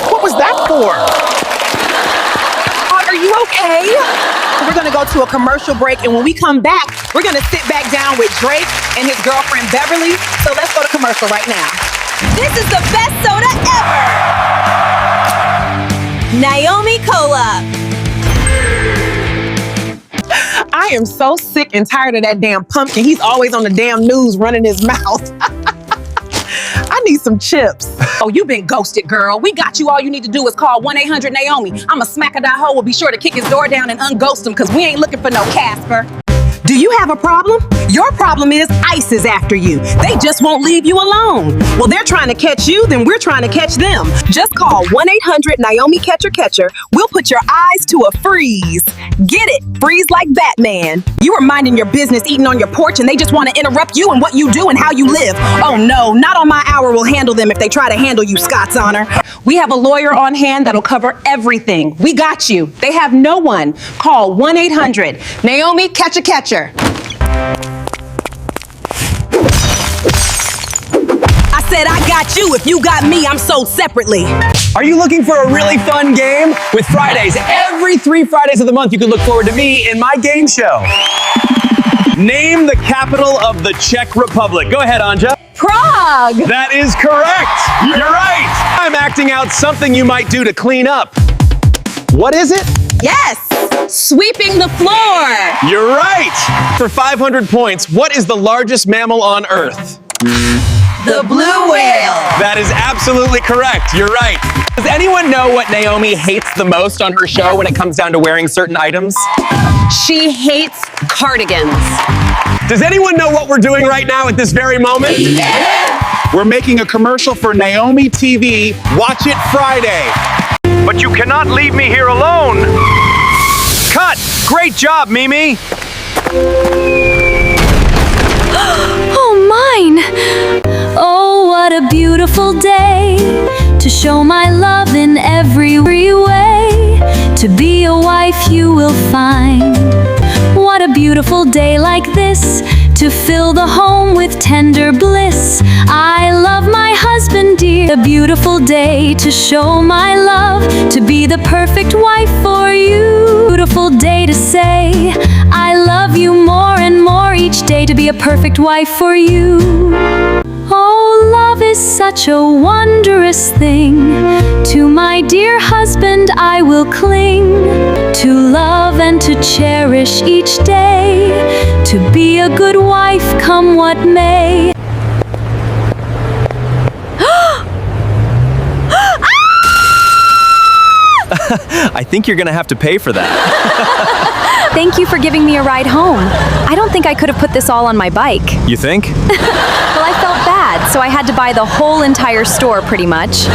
What was that for? Are you okay? We're gonna go to a commercial break, and when we come back, we're gonna sit back down with Drake and his girlfriend Beverly. So let's go to commercial right now. This is the best soda ever! Naomi Cola. I am so sick and tired of that damn pumpkin. He's always on the damn news running his mouth. I need some chips. Oh, you been ghosted, girl. We got you. All you need to do is call 1-800-NAOMI. I'm a smacker that hoe will be sure to kick his door down and unghost him because we ain't looking for no Casper. Do you have a problem? Your problem is ICE is after you. They just won't leave you alone. Well, they're trying to catch you, then we're trying to catch them. Just call 1-800-NAOMI-CATCHER. We'll put your eyes to a freeze. Get it? Freeze like Batman. You were minding your business, eating on your porch, and they just want to interrupt you and what you do and how you live. Oh no, not on my hour will handle them if they try to handle you, Scott's Honor. We have a lawyer on hand that'll cover everything. We got you. They have no one. Call 1-800-NAOMI-CATCHER. I said I got you. If you got me, I'm sold separately. Are you looking for a really fun game? With Fridays, every 3 Fridays of the month, you can look forward to me in my game show. Name the capital of the Czech Republic. Go ahead, Anja. Prague. That is correct. You're right. I'm acting out something you might do to clean up. What is it? Yes, sweeping the floor. You're right. For 500 points, what is the largest mammal on Earth? The blue whale. That is absolutely correct. You're right. Does anyone know what Naomi hates the most on her show when it comes down to wearing certain items? She hates cardigans. Does anyone know what we're doing right now at this very moment? We're making a commercial for Naomi TV. Watch it Friday. But you cannot leave me here alone. Cut! Great job, Mimi. Oh, mine! Oh, what a beautiful day to show my love in every way. To be a wife you will find. What a beautiful day like this to fill the home with tender bliss. I love my husband dear. A beautiful day to show my love, to be the perfect wife for you. Beautiful day to say I love you more and more each day, to be a perfect wife for you. Oh, love is such a wondrous thing. To my dear husband I will cling, to love and to cherish each day, to be a good wife come what may. I think you're gonna have to pay for that. Thank you for giving me a ride home. I don't think I could have put this all on my bike. You think? Well, I felt bad, so I had to buy the whole entire store pretty much.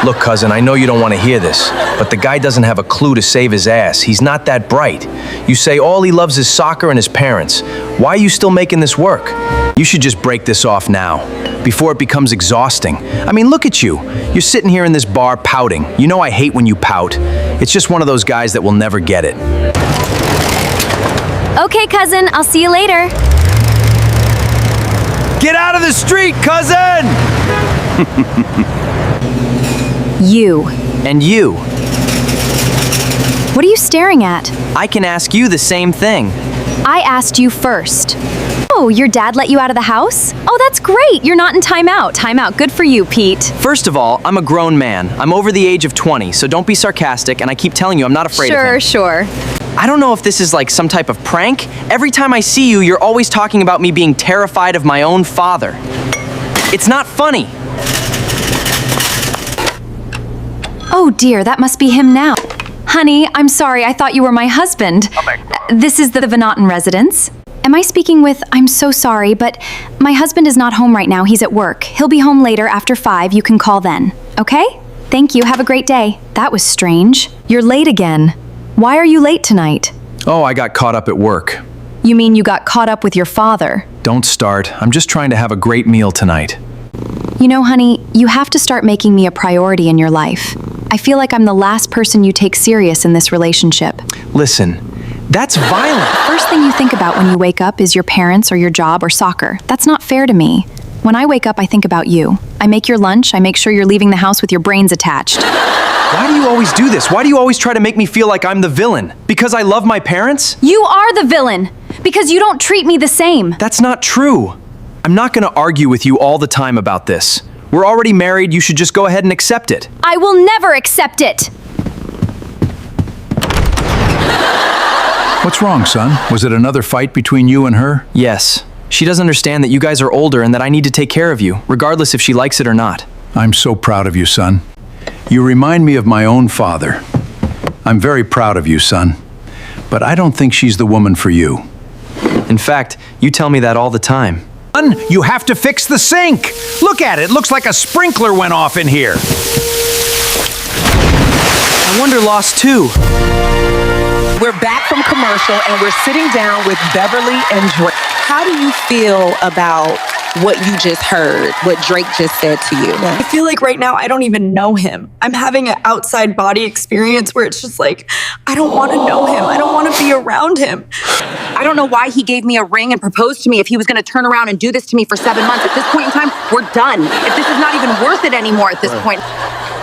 Look, cousin, I know you don't want to hear this, but the guy doesn't have a clue to save his ass. He's not that bright. You say all he loves is soccer and his parents. Why are you still making this work? You should just break this off now, before it becomes exhausting. I mean, look at you. You're sitting here in this bar pouting. You know I hate when you pout. It's just one of those guys that will never get it. Okay, cousin, I'll see you later. Get out of the street, cousin! You. And you. What are you staring at? I can ask you the same thing. I asked you first. Oh, your dad let you out of the house? Oh, that's great. You're not in timeout. Timeout. Good for you, Pete. First of all, I'm a grown man. I'm over the age of 20, so don't be sarcastic, and I keep telling you I'm not afraid of him. Sure. I don't know if this is like some type of prank. Every time I see you, you're always talking about me being terrified of my own father. It's not funny. Oh dear, that must be him now. Honey, I'm sorry, I thought you were my husband. This is the Vanaten residence. Am I speaking with, I'm so sorry, but my husband is not home right now, he's at work. He'll be home later after 5, you can call then. Okay? Thank you, have a great day. That was strange. You're late again. Why are you late tonight? Oh, I got caught up at work. You mean you got caught up with your father? Don't start. I'm just trying to have a great meal tonight. You know, honey, you have to start making me a priority in your life. I feel like I'm the last person you take serious in this relationship. Listen, that's violent. First thing you think about when you wake up is your parents or your job or soccer. That's not fair to me. When I wake up, I think about you. I make your lunch, I make sure you're leaving the house with your brains attached. Why do you always do this? Why do you always try to make me feel like I'm the villain? Because I love my parents? You are the villain! Because you don't treat me the same. That's not true. I'm not gonna argue with you all the time about this. We're already married, you should just go ahead and accept it. I will never accept it! What's wrong, son? Was it another fight between you and her? Yes. She doesn't understand that you guys are older and that I need to take care of you, regardless if she likes it or not. I'm so proud of you, son. You remind me of my own father. I'm very proud of you, son. But I don't think she's the woman for you. In fact, you tell me that all the time. You have to fix the sink! Look at it, looks like a sprinkler went off in here. I wonder lost too. We're back from commercial and we're sitting down with Beverly and Drake. How do you feel about what you just heard, what Drake just said to you? I feel like right now I don't even know him. I'm having an outside body experience where it's just like, I don't want to know him. I don't want to be around him. I don't know why he gave me a ring and proposed to me if he was going to turn around and do this to me for 7 months. At this point in time, we're done. If this is not even worth it anymore at this point.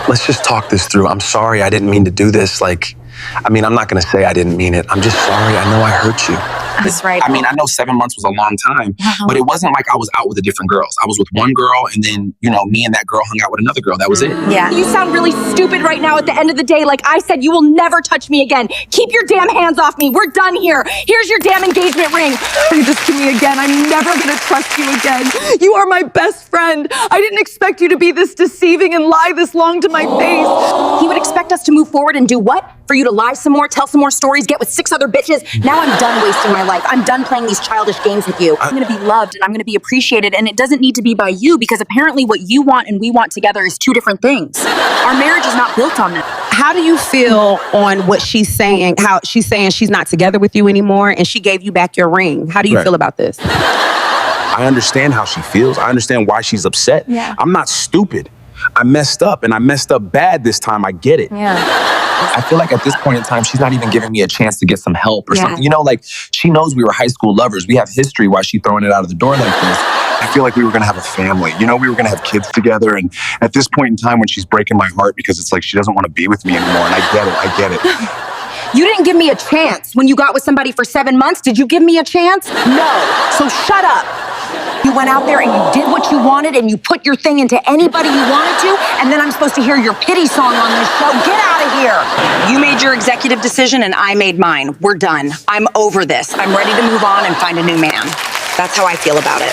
Let's just talk this through. I'm sorry I didn't mean to do this. I'm not going to say I didn't mean it. I'm just sorry. I know I hurt you. That's right. I know 7 months was a long time, but it wasn't like I was out with the different girls. I was with one girl and then, me and that girl hung out with another girl. That was it. Yeah. You sound really stupid right now at the end of the day. Like I said, you will never touch me again. Keep your damn hands off me. We're done here. Here's your damn engagement ring. Do this to me again. I'm never going to trust you again. You are my best friend. I didn't expect you to be this deceiving and lie this long to my face. He would expect us to move forward and do what? For you to lie some more, tell some more stories, get with 6 other bitches? Now I'm done wasting my life. I'm done playing these childish games with you. I'm gonna be loved and I'm gonna be appreciated, and it doesn't need to be by you because apparently what you want and we want together is 2 different things. Our marriage is not built on that. How do you feel on what she's saying, how she's saying she's not together with you anymore and she gave you back your ring? How do you feel about this? I understand how she feels. I understand why she's upset. Yeah. I'm not stupid. I messed up and I messed up bad this time. I get it. Yeah. I feel like at this point in time, she's not even giving me a chance to get some help or something. She knows we were high school lovers. We have history. Why is she throwing it out of the door like this? I feel like we were going to have a family. We were going to have kids together. And at this point in time when she's breaking my heart because it's like she doesn't want to be with me anymore. And I get it. You didn't give me a chance when you got with somebody for 7 months. Did you give me a chance? No. So shut up. You went out there and you did what you wanted and you put your thing into anybody you wanted to, and then I'm supposed to hear your pity song on this show. Get out of here. You made your executive decision and I made mine. We're done. I'm over this. I'm ready to move on and find a new man. That's how I feel about it.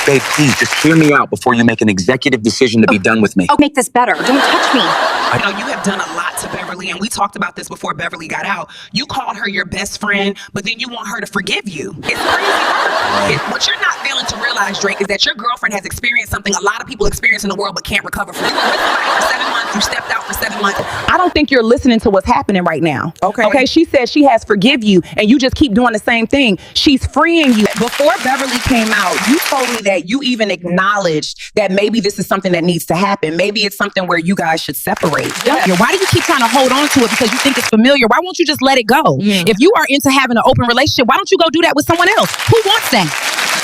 Babe, please just hear me out before you make an executive decision to be done with me. Oh, make this better. Don't touch me. I know you have done a lot to Beverly, and we talked about this before Beverly got out. You called her your best friend, but then you want her to forgive you. It's crazy. What you're not failing to realize, Drake, is that your girlfriend has experienced something a lot of people experience in the world but can't recover from. You were with somebody for 7 months, you stepped out for 7 months. I don't think you're listening to what's happening right now. Okay, she said she has forgive you, and you just keep doing the same thing. She's freeing you. Before Beverly came out, you told me that you even acknowledged that maybe this is something that needs to happen. Maybe it's something where you guys should separate. Yeah. Why do you keep trying to hold on to it because you think it's familiar? Why won't you just let it go? If you are into having an open relationship, why don't you go do that with someone else? Who wants that?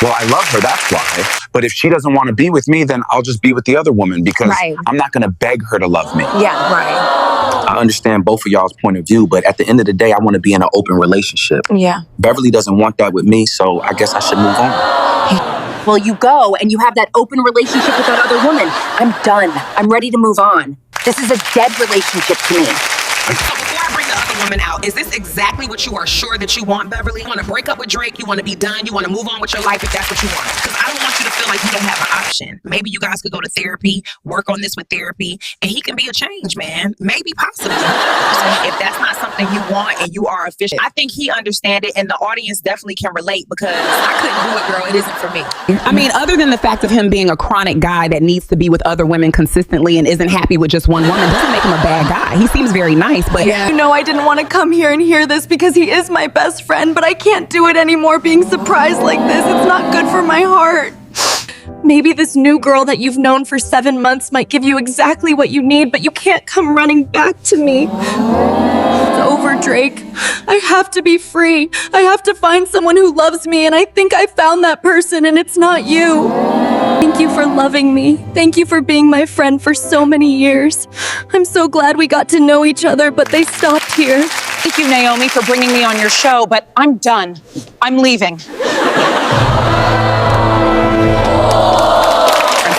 Well, I love her, that's why. But if she doesn't want to be with me, then I'll just be with the other woman because I'm not going to beg her to love me. Yeah, right. I understand both of y'all's point of view, but at the end of the day, I want to be in an open relationship. Yeah. Beverly doesn't want that with me, so I guess I should move on. Well, you go and you have that open relationship with that other woman. I'm done. I'm ready to move on. This is a dead relationship to me. So before I bring the other woman out, is this exactly what you are sure that you want, Beverly? You want to break up with Drake? You want to be done? You want to move on with your life if that's what you want? Because I don't want you to feel like you don't have an option. Maybe you guys could go to therapy, work on this with therapy, and he can be a change, man. Maybe, possibly. If that's not something you want and you are official, I think he understands it, and the audience definitely can relate because I couldn't do it, girl. It isn't for me. I mean, other than the fact of him being a chronic guy that needs to be with other women consistently and isn't happy with just one woman, doesn't make him a bad guy. He seems very nice, but You know, I didn't want to come here and hear this because he is my best friend, but I can't do it anymore being surprised like this. It's not good for my heart. Maybe this new girl that you've known for 7 months might give you exactly what you need, but you can't come running back to me. It's over, Drake. I have to be free. I have to find someone who loves me, and I think I found that person, and it's not you. Thank you for loving me. Thank you for being my friend for so many years. I'm so glad we got to know each other, but they stopped here. Thank you, Naomi, for bringing me on your show, but I'm done. I'm leaving.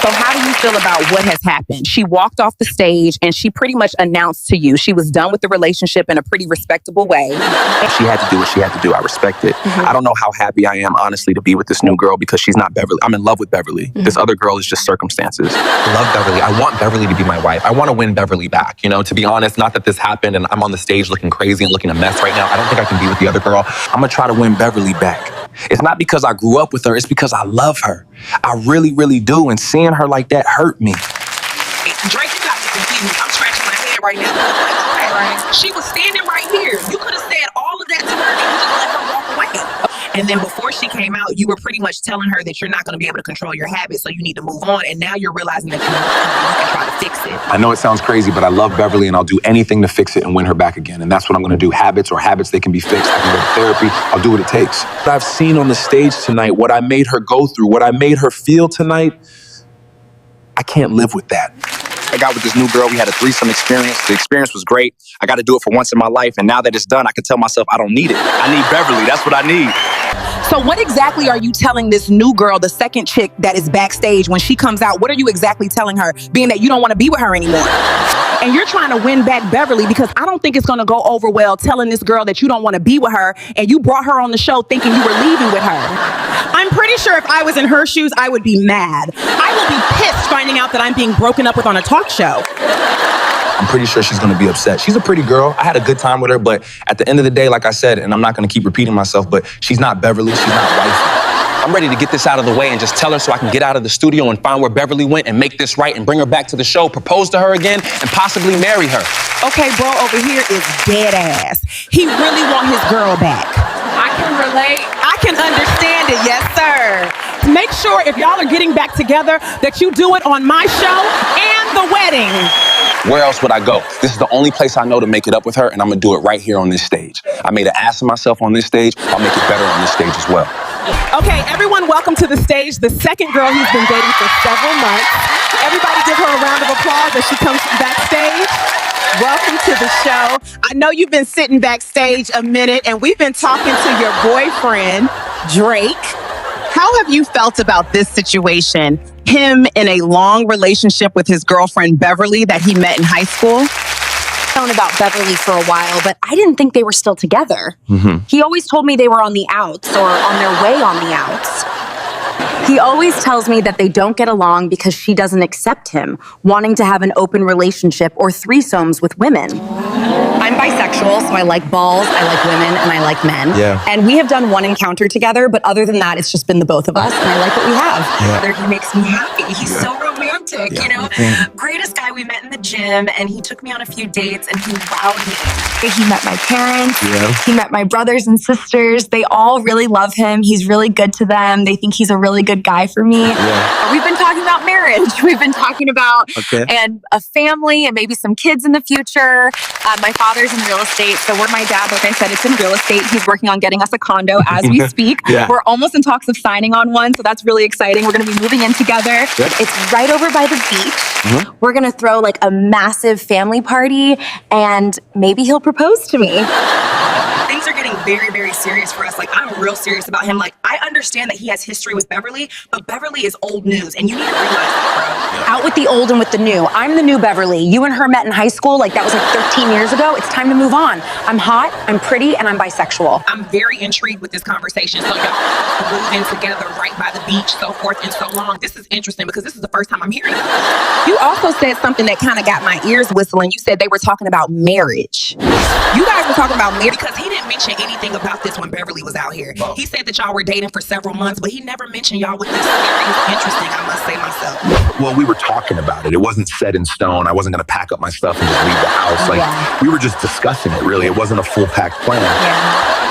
So how do you feel about what has happened? She walked off the stage and she pretty much announced to you she was done with the relationship in a pretty respectable way. She had to do what she had to do. I respect it. I don't know how happy I am, honestly, to be with this new girl because she's not Beverly. I'm in love with Beverly. This other girl is just circumstances. I love Beverly. I want Beverly to be my wife. I want to win Beverly back. You know, to be honest, not that this happened and I'm on the stage looking crazy and looking a mess right now. I don't think I can be with the other girl. I'm gonna try to win Beverly back. It's not because I grew up with her, it's because I love her. I really, really do, and seeing her like that hurt me. Drake, you got me confused. I'm scratching my head right now. I'm like, okay, she was standing right here. You could have said all of that to her and you just let her walk away. And then before she came out, you were pretty much telling her that you're not going to be able to control your habits, so you need to move on. And now you're realizing that you can try to fix it. I know it sounds crazy, but I love Beverly and I'll do anything to fix it and win her back again. And that's what I'm going to do. Habits, they can be fixed. I can go to therapy. I'll do what it takes. What I've seen on the stage tonight, what I made her go through, what I made her feel tonight, I can't live with that. I got with this new girl. We had a threesome experience. The experience was great. I got to do it for once in my life. And now that it's done, I can tell myself I don't need it. I need Beverly. That's what I need. So what exactly are you telling this new girl, the second chick that is backstage, when she comes out? What are you exactly telling her, being that you don't want to be with her anymore? And you're trying to win back Beverly because I don't think it's going to go over well telling this girl that you don't want to be with her and you brought her on the show thinking you were leaving with her. I'm pretty sure if I was in her shoes, I would be mad. I will be pissed finding out that I'm being broken up with on a talk show. I'm pretty sure she's going to be upset. She's a pretty girl. I had a good time with her, but at the end of the day, like I said, and I'm not going to keep repeating myself, but she's not Beverly. She's not wifey. I'm ready to get this out of the way and just tell her so I can get out of the studio and find where Beverly went and make this right and bring her back to the show, propose to her again, and possibly marry her. Okay, bro over here is dead ass. He really want his girl back. I can relate. I can understand it, yes, sir. Make sure if y'all are getting back together that you do it on my show and the wedding. Where else would I go? This is the only place I know to make it up with her, and I'm gonna do it right here on this stage. I made an ass of myself on this stage. I'll make it better on this stage as well. Okay, everyone, welcome to the stage, the second girl he's been dating for several months. Everybody give her a round of applause as she comes from backstage. Welcome to the show. I know you've been sitting backstage a minute, and we've been talking to your boyfriend, Drake. How have you felt about this situation? Him in a long relationship with his girlfriend, Beverly, that he met in high school? I've known about Beverly for a while, but I didn't think they were still together. He always told me they were on the outs or on their way on the outs. He always tells me that they don't get along because she doesn't accept him, wanting to have an open relationship or threesomes with women. I'm bisexual, so I like balls, I like women, and I like men. Yeah. And we have done one encounter together, but other than that, it's just been the both of us, and I like what we have. He makes me happy. He's so romantic, you know? Greatest guy. We met in the gym, and he took me on a few dates, and he wowed me. He met my parents. He met my brothers and sisters. They all really love him. He's really good to them. They think he's a really good guy for me. We've been talking about marriage. We've been talking about and a family and maybe some kids in the future. My father's in real estate, so we're my dad. Like I said, it's in real estate. He's working on getting us a condo as we speak. We're almost in talks of signing on one, so that's really exciting. We're going to be moving in together. It's right over over by the beach. We're gonna throw like a massive family party, and maybe he'll propose to me. Things are getting very, very serious for us. Like, I'm real serious about him. Like, I understand that he has history with Beverly, but Beverly is old news, and you need to realize that, Out with the old and with the new. I'm the new Beverly. You and her met in high school, like that was like 13 years ago. It's time to move on. I'm hot, I'm pretty, and I'm bisexual. I'm very intrigued with this conversation. So y'all move in together right by the beach, so forth and so long. This is interesting because this is the first time I'm hearing about this. You also said something that kind of got my ears whistling. You said they were talking about marriage. You guys were talking about marriage because he didn't mention anything about this when Beverly was out here. He said that y'all were dating for several months, but he never mentioned y'all with this serious, interesting, I must say myself. Well, we were talking about it. It wasn't set in stone. I wasn't going to pack up my stuff and just leave the house. Like, we were just discussing it, really. It wasn't a full packed plan.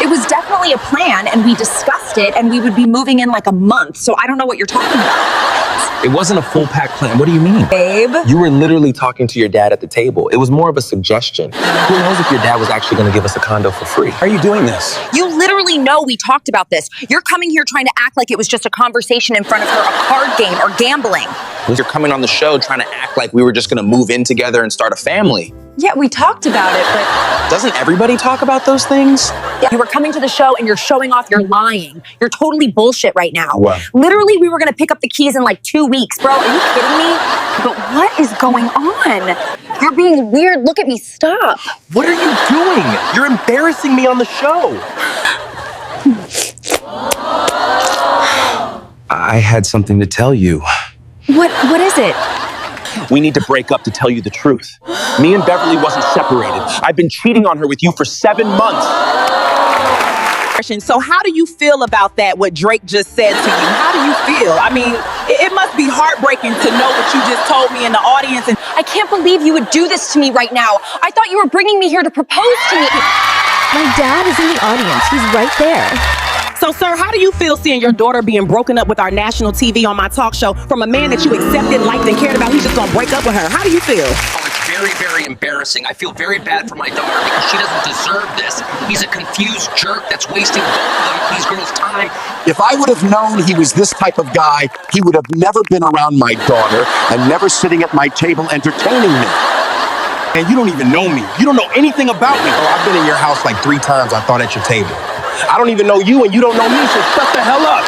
It was definitely a plan, and we discussed it, and we would be moving in like a month, so I don't know what you're talking about. It wasn't a full pack plan. What do you mean? Babe? You were literally talking to your dad at the table. It was more of a suggestion. Who knows if your dad was actually going to give us a condo for free? Are you doing this? You literally know we talked about this. You're coming here trying to act like it was just a conversation in front of her, a card game or gambling. You're coming on the show trying to act like we were just going to move in together and start a family. Yeah, we talked about it, but... Doesn't everybody talk about those things? Yeah, you were coming to the show and you're showing off, you're lying. You're totally bullshit right now. What? Literally, we were gonna pick up the keys in like 2 weeks, bro. Are you kidding me? But what is going on? You're being weird. Look at me. Stop. What are you doing? You're embarrassing me on the show. I had something to tell you. What is it? We need to break up to tell you the truth. Me and Beverly wasn't separated. I've been cheating on her with you for 7 months. So how do you feel about that, what Drake just said to you? How do you feel? I mean, it must be heartbreaking to know what you just told me in the audience. And I can't believe you would do this to me right now. I thought you were bringing me here to propose to me. My dad is in the audience. He's right there. So, sir, how do you feel seeing your daughter being broken up with our national TV on my talk show from a man that you accepted, liked, and cared about? He's just gonna break up with her. How do you feel? Oh, it's very, very embarrassing. I feel very bad for my daughter because she doesn't deserve this. He's a confused jerk that's wasting both of these girls' time. If I would have known he was this type of guy, he would have never been around my daughter and never sitting at my table entertaining me. And you don't even know me. You don't know anything about me. Oh, I've been in your house like 3 times. I thought at your table. I don't even know you and you don't know me, so shut the hell up.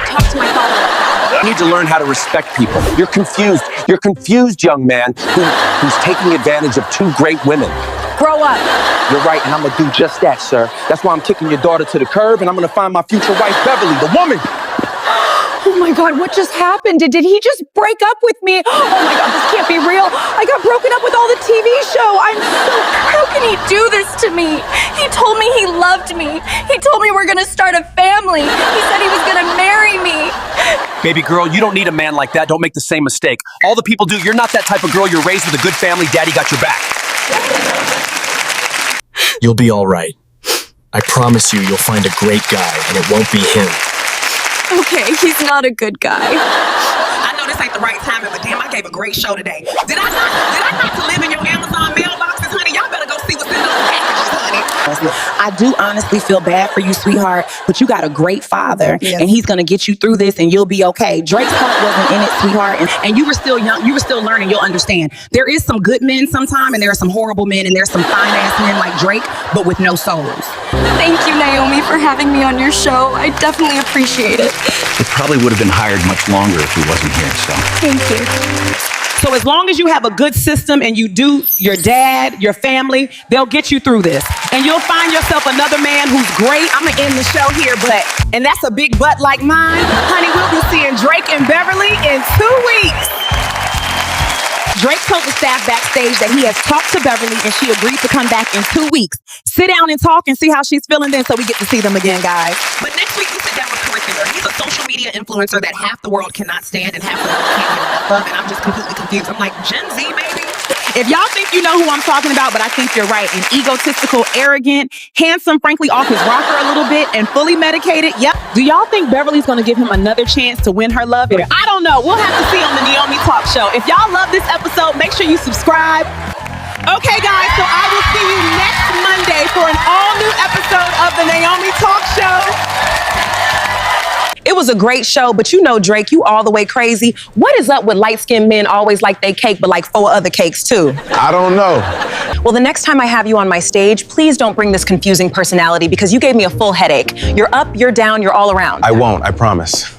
Talk to my father. You need to learn how to respect people. You're confused. You're confused, young man, who's taking advantage of 2 great women. Grow up. You're right, and I'm gonna do just that, sir. That's why I'm kicking your daughter to the curb, and I'm gonna find my future wife, Beverly, the woman. Oh my God, what just happened? Did he just break up with me? Oh my God, this can't be real. I got broken up with all the TV show. How can he do this to me? He told me he loved me. He told me we're gonna start a family. He said he was gonna marry me. Baby girl, you don't need a man like that. Don't make the same mistake. All the people do. You're not that type of girl. You're raised with a good family. Daddy got your back. You'll be all right. I promise you'll find a great guy, and it won't be him. Okay, he's not a good guy. I know this ain't the right timing, but damn, I gave a great show today. Did I not deliver in your Amazon mailboxes, honey? Y'all better go see what's in those packages, honey. I do honestly feel bad for you, sweetheart, but you got a great father, and he's gonna get you through this, and you'll be okay. Drake's part wasn't in it, sweetheart, and you were still young. You were still learning. You'll understand. There is some good men sometimes, and there are some horrible men, and there's some fine-ass men like Drake, but with no souls. Thank you, Naomi, for having me on your show. I definitely appreciate it. It probably would have been hired much longer if he wasn't here, so. Thank you. So as long as you have a good system and you do your dad, your family, they'll get you through this. And you'll find yourself another man who's great. I'm gonna end the show here, and that's a big butt like mine. Honey, we'll be seeing Drake and Beverly in 2 weeks. Drake told the staff backstage that he has talked to Beverly and she agreed to come back in 2 weeks. Sit down and talk and see how she's feeling then so we get to see them again, guys. But next week we sit down with Curricular. He's a social media influencer that half the world cannot stand and half the world can't get enough of, and I'm just completely confused. I'm like, Gen Z, baby? If y'all think you know who I'm talking about, but I think you're right, an egotistical, arrogant, handsome, frankly off his rocker a little bit, and fully medicated, yep. Do y'all think Beverly's gonna give him another chance to win her love? I don't know. We'll have to see on the Neomi Talk Show. If y'all love this episode, make sure you subscribe. Okay, guys, so I will see you next Monday for an all-new episode of the Neomi Talk Show. It was a great show, but you know, Drake, you all the way crazy. What is up with light-skinned men always like they cake, but like 4 other cakes too? I don't know. Well, the next time I have you on my stage, please don't bring this confusing personality because you gave me a full headache. You're up, you're down, you're all around. I won't, I promise.